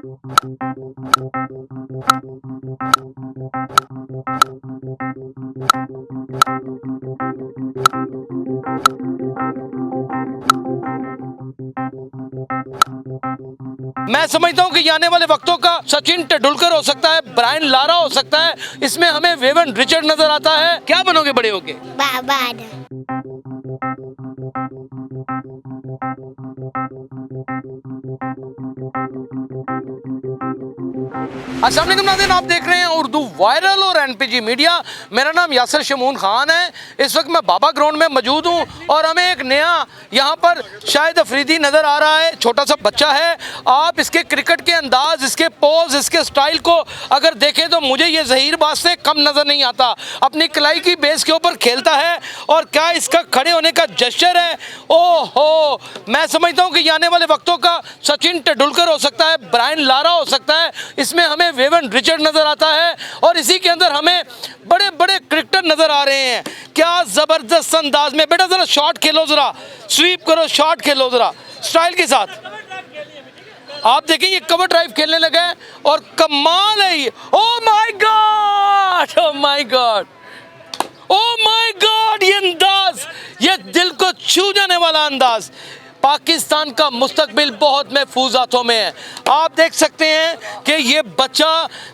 मैं समझता हूं कि आने वाले वक्तों का सचिन तेंदुलकर हो सकता है, ब्रायन लारा हो सकता है, इसमें हमें वेवन रिचर्ड नजर आता है। क्या बनोगे बड़े होके? बाबा। अस्सलाम वालेकुम नाज़रीन, आप देख रहे हैं उर्दू वायरल और एनपीजी मीडिया। मेरा नाम यासिर शमून खान है। इस वक्त मैं बाबा ग्राउंड में मौजूद हूं और हमें एक नया यहां पर शाहिद अफरीदी नज़र आ रहा है। छोटा सा बच्चा है। आप इसके क्रिकेट के अंदाज, इसके पोज, इसके स्टाइल को अगर देखें तो मुझे ये ज़हीरबाज से कम नज़र नहीं आता। अपनी कलाई की बेस के ऊपर खेलता है और क्या इसका खड़े होने का जेस्चर है। ओहो, मैं समझता हूँ कि आने वाले वक्तों का सचिन तेंदुलकर हो सकता है, ब्रायन लारा हो सकता है, इसमें हमें वेवन रिचर्ड नजर आता है और इसी के अंदर हमें बड़े बड़े क्रिकेटर नजर आ रहे हैं। क्या जबरदस्त अंदाज में। बेटा जरा शॉट खेलो, जरा स्वीप करो, शॉट खेलो जरा स्टाइल के साथ। आप देखें ये कवर ड्राइव खेलने लगा है और कमाल है ये। Oh my God, oh my God, oh my God, ये अंदाज, ये दिल को छू जाने वाला अंदाज। पाकिस्तान का मुस्तकबिल बहुत महफूज हाथों में है। आप देख सकते हैं कि ये बच्चा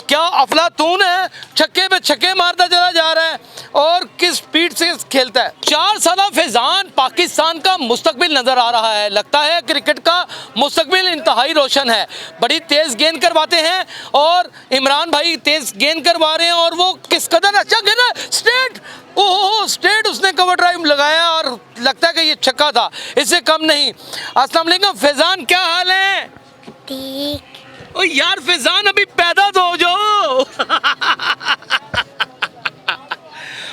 क्या अफलातून है, छक्के पे छक्के मारता चला जा रहा है और किस स्पीड से खेलता है। 4 साला फैजान पाकिस्तान का मुस्तकबिल नजर आ रहा है। लगता है क्रिकेट का मुस्तकबिल इंतहाई रोशन है। बड़ी तेज गेंद करवाते हैं और इमरान भाई तेज गेंद करवा रहे हैं और वो किस कदर अच्छा खेल रहा है। स्ट्रेट, ओहो स्ट्रेट उसने कवर ड्राइव लगाया और लगता है कि ये छक्का था, इससे कम नहीं। अस्सलाम वालेकुम फैजान, क्या हाल है? ठीक। ओ यार फैजान अभी पैदा तो हो जाओ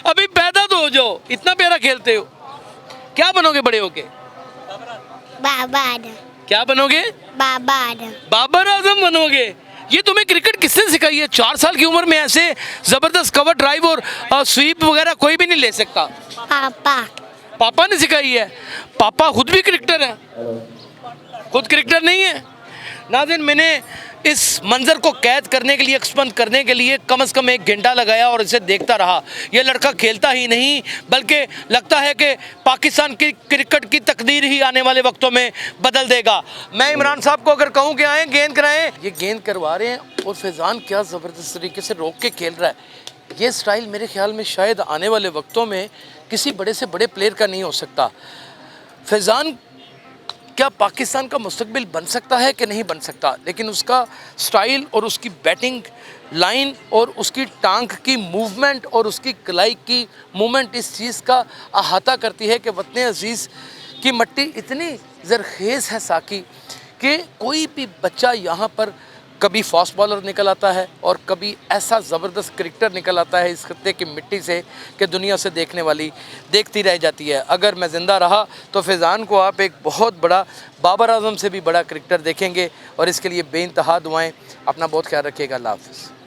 अभी पैदा तो हो जाओ, इतना प्यारा खेलते हो। क्या बनोगे बड़े होके? बाबा। क्या बनोगे? बाबा। बाबर आजम बनोगे। ये तुम्हें क्रिकेट किसने सिखाई है? 4 साल की उम्र में ऐसे जबरदस्त कवर ड्राइव और स्वीप वगैरह कोई भी नहीं ले सकता। पापा। पापा ने सिखाई है। पापा खुद भी क्रिकेटर है? खुद क्रिकेटर नहीं है। नाज़रीन, मैंने इस मंजर को कैद करने के लिए, एक्सपंज करने के लिए कम से कम 1 घंटा लगाया और इसे देखता रहा। ये लड़का खेलता ही नहीं बल्कि लगता है कि पाकिस्तान की क्रिकेट की तकदीर ही आने वाले वक्तों में बदल देगा। मैं इमरान साहब को अगर कहूँ कि आएँ गेंद कराएँ, ये गेंद करवा रहे हैं और फैजान क्या ज़बरदस्त तरीके से रोक के खेल रहा है। ये स्टाइल मेरे ख्याल में शायद आने वाले वक्तों में किसी बड़े से बड़े प्लेयर का नहीं हो सकता। फैजान क्या पाकिस्तान का मुस्तकबिल बन सकता है कि नहीं बन सकता, लेकिन उसका स्टाइल और उसकी बैटिंग लाइन और उसकी टांग की मूवमेंट और उसकी कलाई की मूवमेंट इस चीज़ का अहाता करती है कि वतन अजीज़ की मिट्टी इतनी ज़रखेज़ है साकी कि कोई भी बच्चा यहाँ पर कभी फास्ट बॉलर निकल आता है और कभी ऐसा ज़बरदस्त क्रिकेटर निकल आता है इस खत्ते की मिट्टी से कि दुनिया से देखने वाली देखती रह जाती है। अगर मैं ज़िंदा रहा तो फैज़ान को आप एक बहुत बड़ा, बाबर आजम से भी बड़ा क्रिकेटर देखेंगे और इसके लिए बेइंतहा दुआएं। अपना बहुत ख्याल रखिएगा। अल्लाह हाफ़िज़।